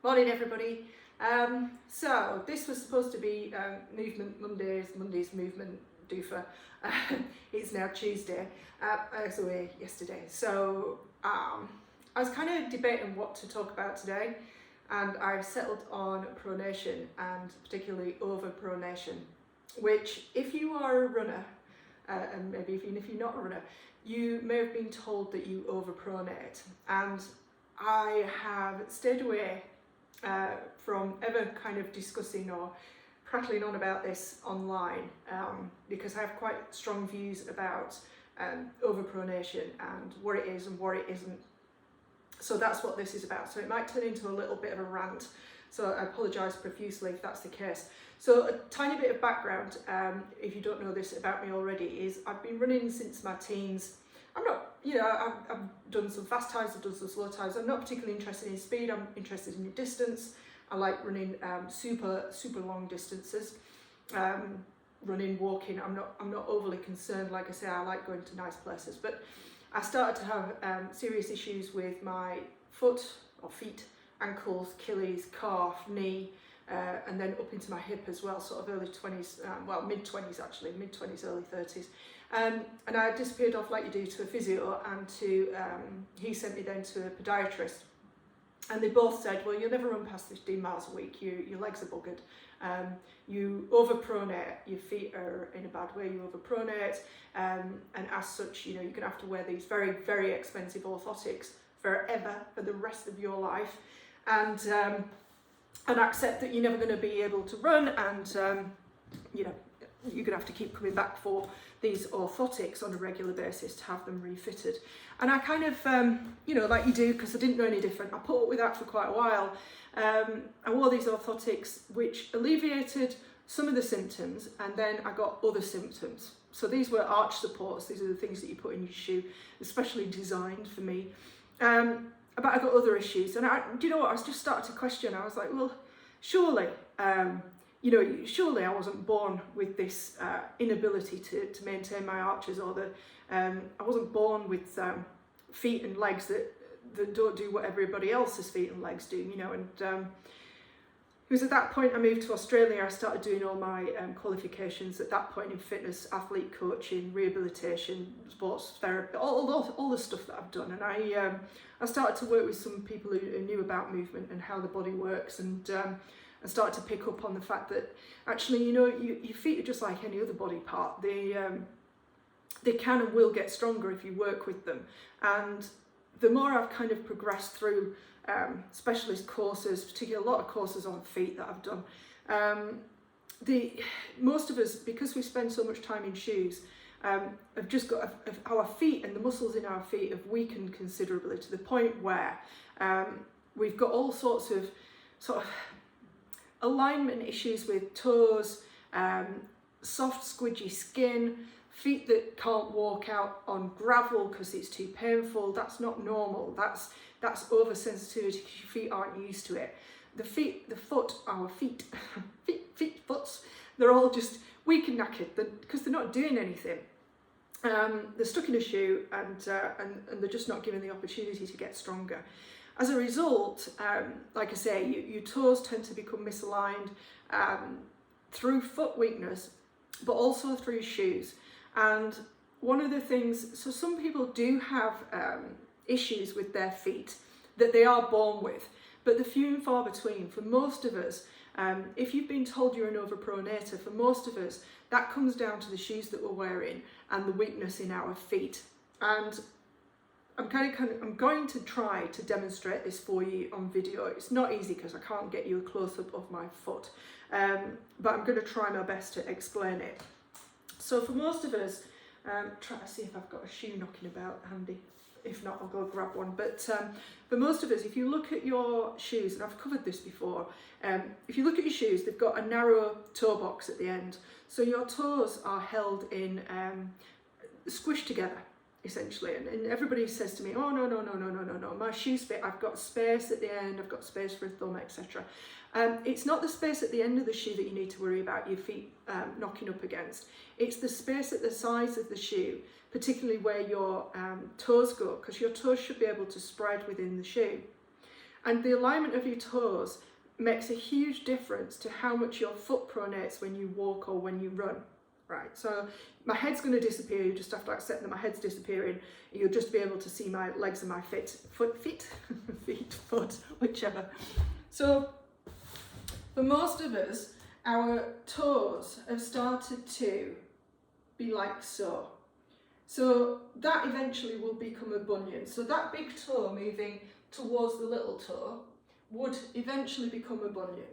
Morning everybody. So this was supposed to be Movement Monday's movement doofer. It's now Tuesday. I was away yesterday, so I was kind of debating what to talk about today, and I've settled on pronation, and particularly overpronation, which if you are a runner, and maybe even if you're not a runner, you may have been told that you overpronate, and I have stayed away from ever kind of discussing or prattling on about this online, because I have quite strong views about overpronation and what it is and what it isn't. So that's what this is about. So it might turn into a little bit of a rant, so I apologise profusely if that's the case. So a tiny bit of background, if you don't know this about me already, is I've been running since my teens. I'm not, I've done some fast times, I've done some slow times. I'm not particularly interested in speed, I'm interested in distance. I like running super long distances. Running, walking, I'm not overly concerned. Like I say, I like going to nice places. But I started to have serious issues with my foot or feet, ankles, Achilles, calf, knee, and then up into my hip as well, sort of early 20s, mid-20s actually, mid-20s, early 30s. And I disappeared off like you do to a physio, and he sent me then to a podiatrist. And they both said, well, you'll never run past 15 miles a week, your legs are buggered, you overpronate, your feet are in a bad way, you overpronate, and as such, you're going to have to wear these very, very expensive orthotics forever, for the rest of your life, and accept that you're never going to be able to run, and you're going to have to keep coming back for these orthotics on a regular basis to have them refitted. And I kind of, like you do, because I didn't know any different, I put up with that for quite a while. I wore these orthotics which alleviated some of the symptoms, and then I got other symptoms. So these were arch supports, these are the things that you put in your shoe, especially designed for me. But I got other issues, and do you know what, I was just starting to question. I was like, well, surely I wasn't born with this inability to maintain my arches, or I wasn't born with feet and legs that don't do what everybody else's feet and legs do, and it was at that point I moved to Australia. I started doing all my qualifications at that point in fitness, athlete coaching, rehabilitation, sports therapy, all the stuff that I've done, and I started to work with some people who knew about movement and how the body works, and I started to pick up on the fact that actually, your feet are just like any other body part. They can and will get stronger if you work with them. And the more I've kind of progressed through specialist courses, particularly a lot of courses on feet that I've done, most of us, because we spend so much time in shoes, have just got our feet, and the muscles in our feet have weakened considerably to the point where we've got all sorts of sort of alignment issues with toes, soft squidgy skin, feet that can't walk out on gravel because it's too painful. That's not normal. That's oversensitivity because your feet aren't used to it. Our feet, foots, they're all just weak and knackered because they're not doing anything. They're stuck in a shoe, and they're just not given the opportunity to get stronger. As a result, like I say, your toes tend to become misaligned through foot weakness, but also through shoes. And one of the things, so some people do have issues with their feet that they are born with, but they're few and far between. For most of us, if you've been told you're an overpronator, for most of us, that comes down to the shoes that we're wearing and the weakness in our feet. And I'm going to try to demonstrate this for you on video. It's not easy because I can't get you a close-up of my foot, but I'm going to try my best to explain it. So for most of us, try to see if I've got a shoe knocking about handy. If not, I'll go grab one. But for most of us, if you look at your shoes, and I've covered this before, if you look at your shoes, they've got a narrow toe box at the end. So your toes are held in, squished together, essentially. And everybody says to me, oh, no, my shoes fit, I've got space at the end, I've got space for a thumb, etc. It's not the space at the end of the shoe that you need to worry about your feet knocking up against. It's the space at the sides of the shoe, particularly where your toes go, because your toes should be able to spread within the shoe. And the alignment of your toes makes a huge difference to how much your foot pronates when you walk or when you run, right? So my head's going to disappear. You just have to accept that my head's disappearing. You'll just be able to see my legs and my foot, whichever. So for most of us, our toes have started to be like so. So that eventually will become a bunion. So that big toe moving towards the little toe would eventually become a bunion,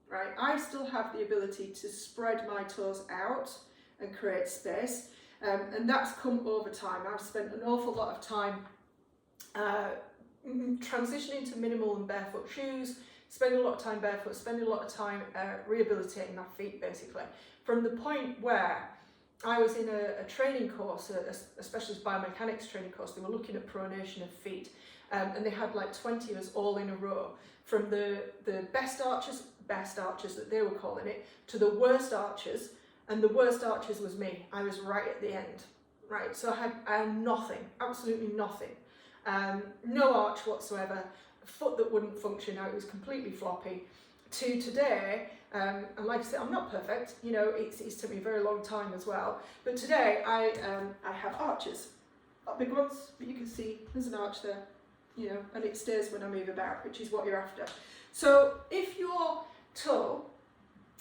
right? I still have the ability to spread my toes out and create space, and that's come over time. I've spent an awful lot of time transitioning to minimal and barefoot shoes, spending a lot of time barefoot, spending a lot of time rehabilitating my feet, basically. From the point where I was in a training course, a specialist biomechanics training course. They were looking at pronation of feet, and they had like 20 of us all in a row, from the best archers that they were calling it, to the worst archers, and the worst archers was me. I was right at the end, right? So I had nothing, absolutely nothing, no arch whatsoever, a foot that wouldn't function. Now it was completely floppy. To today, and like I said, I'm not perfect, you know, it's took me a very long time as well, but today I have arches, not big ones, but you can see there's an arch there, you know, and it stays when I move about, which is what you're after. So if your toe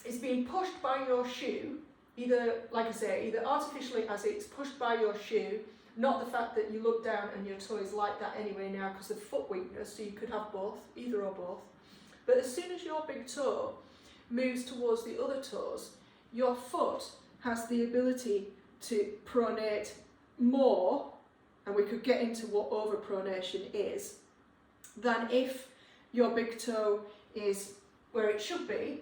is being pushed by your shoe, either, like I say, either artificially as it's pushed by your shoe, not the fact that you look down and your toe is like that anyway now because of foot weakness, so you could have both, either or both. But as soon as your big toe moves towards the other toes, your foot has the ability to pronate more, and we could get into what overpronation is, than if your big toe is where it should be,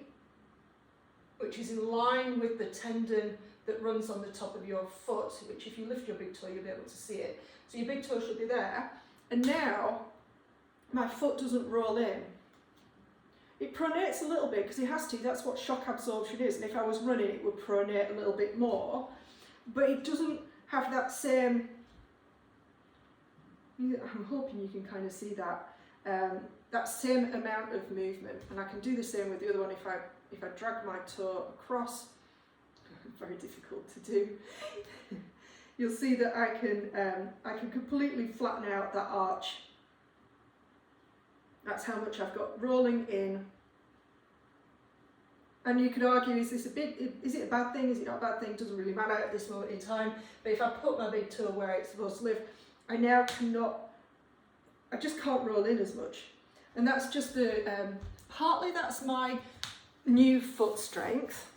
which is in line with the tendon that runs on the top of your foot, which if you lift your big toe, you'll be able to see it. So your big toe should be there, and now my foot doesn't roll in. It pronates a little bit because it has to, that's what shock absorption is, and if I was running it would pronate a little bit more, but it doesn't have that same, I'm hoping you can kind of see that, that same amount of movement. And I can do the same with the other one if I drag my toe across, very difficult to do. You'll see that I can completely flatten out that arch. That's how much I've got rolling in. And you could argue, is it a bad thing? Is it not a bad thing? It doesn't really matter at this moment in time. But if I put my big toe where it's supposed to live, I just can't roll in as much. And that's just partly that's my new foot strength.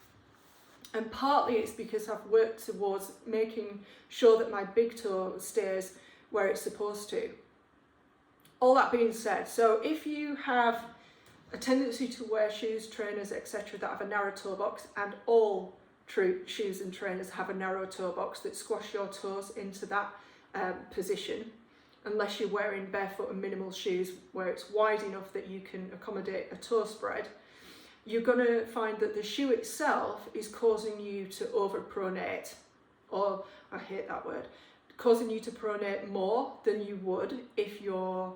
And partly it's because I've worked towards making sure that my big toe stays where it's supposed to. All that being said, so if you have a tendency to wear shoes, trainers, etc. that have a narrow toe box, and all true shoes and trainers have a narrow toe box that squash your toes into that position, unless you're wearing barefoot and minimal shoes where it's wide enough that you can accommodate a toe spread, you're going to find that the shoe itself is causing you to overpronate, or I hate that word, causing you to pronate more than you would if your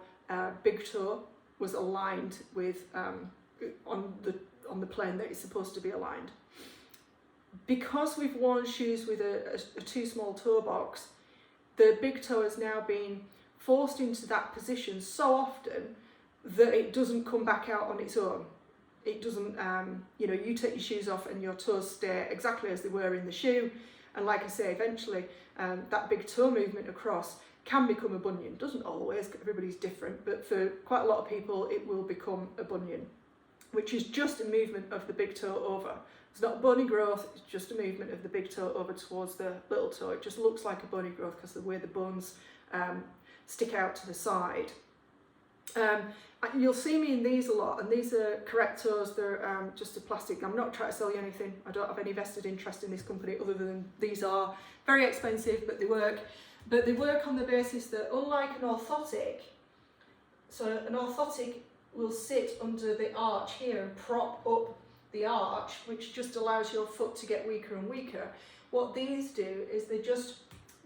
big toe was aligned with on the plane that it's supposed to be aligned. Because we've worn shoes with a too small toe box, the big toe has now been forced into that position so often that it doesn't come back out on its own. It doesn't, you know, you take your shoes off and your toes stay exactly as they were in the shoe. And like I say, eventually that big toe movement across can become a bunion. Doesn't always, everybody's different, but for quite a lot of people it will become a bunion, which is just a movement of the big toe over. It's not bony growth, it's just a movement of the big toe over towards the little toe. It just looks like a bony growth because of the way the bones stick out to the side. You'll see me in these a lot, and these are correct toes. They're just a plastic. I'm not trying to sell you anything. I don't have any vested interest in this company other than these are very expensive, but they work. But they work on the basis that, unlike an orthotic, so an orthotic will sit under the arch here and prop up the arch, which just allows your foot to get weaker and weaker. What these do is they just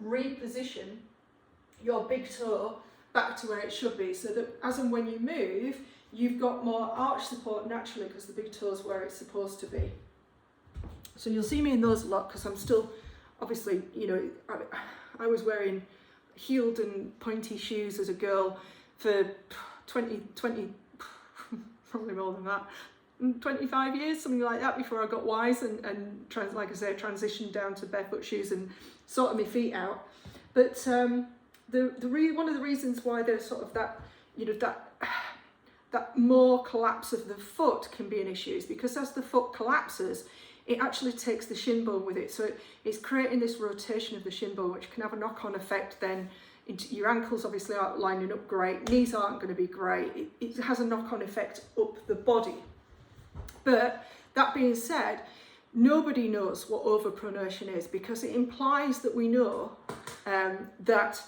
reposition your big toe back to where it should be, so that as and when you move, you've got more arch support naturally because the big toe's where it's supposed to be. So you'll see me in those a lot because I'm still, obviously, you know, I was wearing heeled and pointy shoes as a girl for 20, probably more than that, 25 years, something like that, before I got wise and like I say, transitioned down to barefoot shoes and sorted my feet out. But one of the reasons why there's sort of that, you know, that more collapse of the foot can be an issue is because as the foot collapses, it actually takes the shin bone with it. So it's creating this rotation of the shin bone, which can have a knock-on effect then into your ankles. Obviously aren't lining up great, knees aren't going to be great. It has a knock-on effect up the body. But that being said, nobody knows what overpronation is because it implies that we know that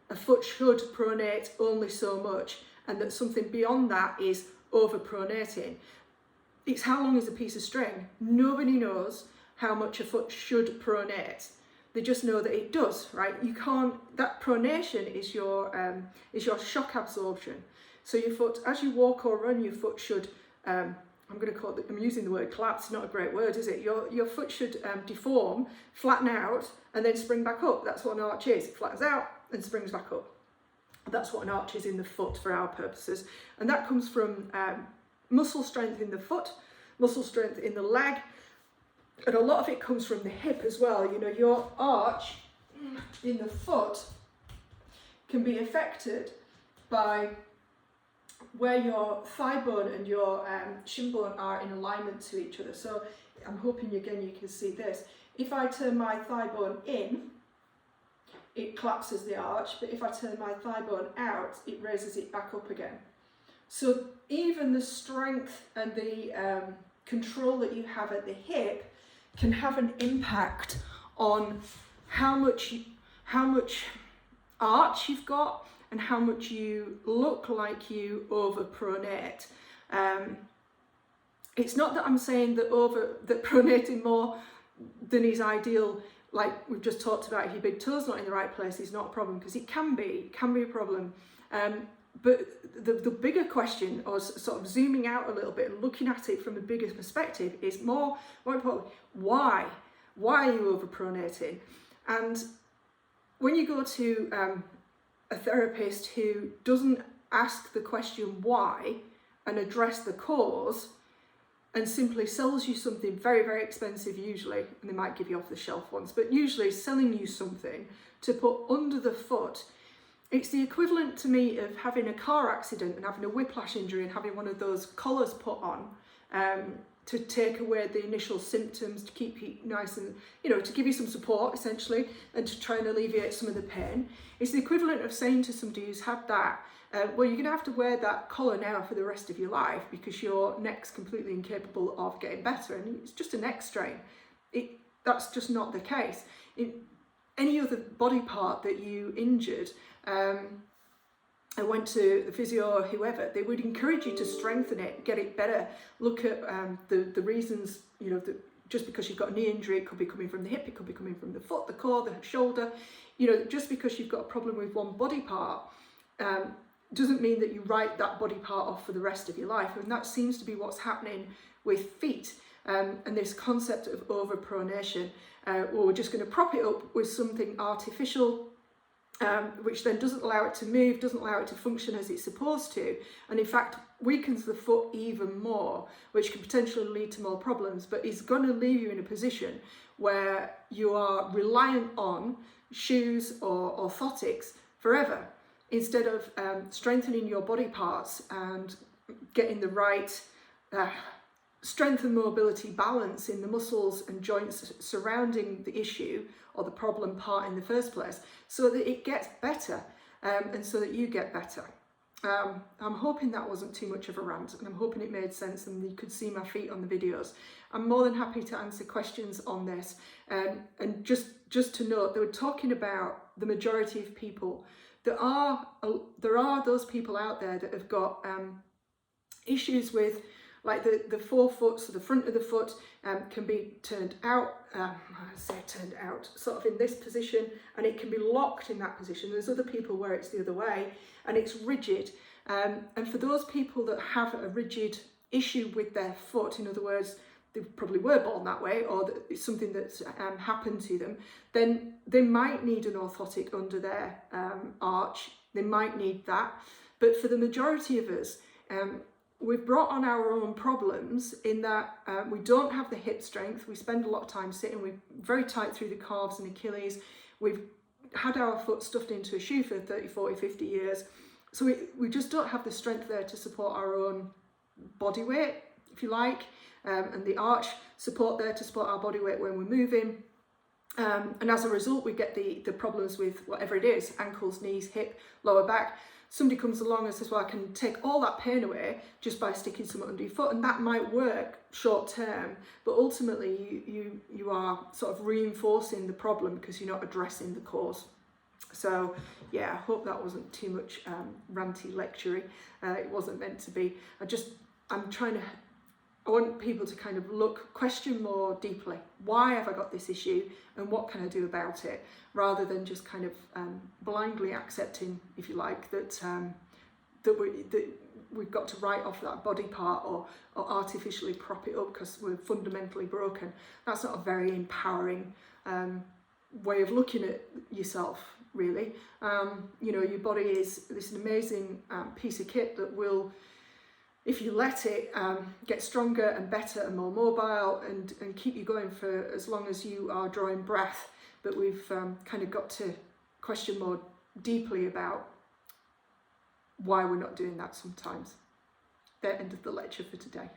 a foot should pronate only so much and that something beyond that is overpronating. It's how long is a piece of string. Nobody knows how much a foot should pronate. They just know that it does, right? You can't, that pronation is your shock absorption. So your foot, as you walk or run, your foot should, I'm using the word collapse, not a great word, is it? Your foot should deform, flatten out, and then spring back up. That's what an arch is. It flattens out and springs back up. That's what an arch is in the foot for our purposes. And that comes from muscle strength in the foot, muscle strength in the leg, and a lot of it comes from the hip as well. You know, your arch in the foot can be affected by where your thigh bone and your shin bone are in alignment to each other. So I'm hoping again you can see this. If I turn my thigh bone in, it collapses the arch, but if I turn my thigh bone out, it raises it back up again. So even the strength and the control that you have at the hip can have an impact on how much arch you've got and how much you look like you overpronate. It's not that I'm saying that pronating more than is ideal, like we've just talked about. If your big toe's not in the right place, is not a problem, because it can be a problem. But the bigger question, or sort of zooming out a little bit and looking at it from a bigger perspective, is more importantly, why? Why are you overpronating? And when you go to a therapist who doesn't ask the question why and address the cause, and simply sells you something very, very expensive usually, and they might give you off the shelf ones, but usually selling you something to put under the foot, it's the equivalent to me of having a car accident and having a whiplash injury and having one of those collars put on to take away the initial symptoms, to keep you nice and, you know, to give you some support essentially, and to try and alleviate some of the pain. It's the equivalent of saying to somebody who's had that, well, you're going to have to wear that collar now for the rest of your life because your neck's completely incapable of getting better, and it's just a neck strain. That's just not the case. In any other body part that you injured, I went to the physio or whoever, they would encourage you to strengthen it, get it better. Look at the reasons, you know, just because you've got a knee injury, it could be coming from the hip, it could be coming from the foot, the core, the shoulder. You know, just because you've got a problem with one body part doesn't mean that you write that body part off for the rest of your life. And that seems to be what's happening with feet, and this concept of overpronation. Well, we're just going to prop it up with something artificial, which then doesn't allow it to move, doesn't allow it to function as it's supposed to, and in fact weakens the foot even more, which can potentially lead to more problems, but is going to leave you in a position where you are reliant on shoes or orthotics forever, instead of strengthening your body parts and getting the right strength and mobility balance in the muscles and joints surrounding the issue or the problem part in the first place, so that it gets better and so that you get better. I'm hoping that wasn't too much of a rant, and I'm hoping it made sense and you could see my feet on the videos. I'm more than happy to answer questions on this. And just to note, they were talking about the majority of people. There are those people out there that have got issues with like the forefoot, so the front of the foot can be turned out, I say turned out, sort of in this position, and it can be locked in that position. There's other people where it's the other way and it's rigid. And for those people that have a rigid issue with their foot, in other words, they probably were born that way, or that it's something that's happened to them, then they might need an orthotic under their arch. They might need that. But for the majority of us, we've brought on our own problems in that we don't have the hip strength. We spend a lot of time sitting. We're very tight through the calves and Achilles. We've had our foot stuffed into a shoe for 30, 40, 50 years. So we just don't have the strength there to support our own body weight, if you like, and the arch support there to support our body weight when we're moving. And as a result, we get the problems with whatever it is, ankles, knees, hip, lower back. Somebody comes along and says, well, I can take all that pain away just by sticking something under your foot, and that might work short term, but ultimately you are sort of reinforcing the problem because you're not addressing the cause. So yeah, I hope that wasn't too much ranty lecturing. It wasn't meant to be. I want people to kind of question more deeply. Why have I got this issue and what can I do about it? Rather than just kind of blindly accepting, if you like, that we've got to write off that body part or artificially prop it up because we're fundamentally broken. That's not a very empowering way of looking at yourself, really. Your body is this amazing piece of kit that will, if you let it, get stronger and better and more mobile and keep you going for as long as you are drawing breath. But we've kind of got to question more deeply about why we're not doing that sometimes. The end of the lecture for today.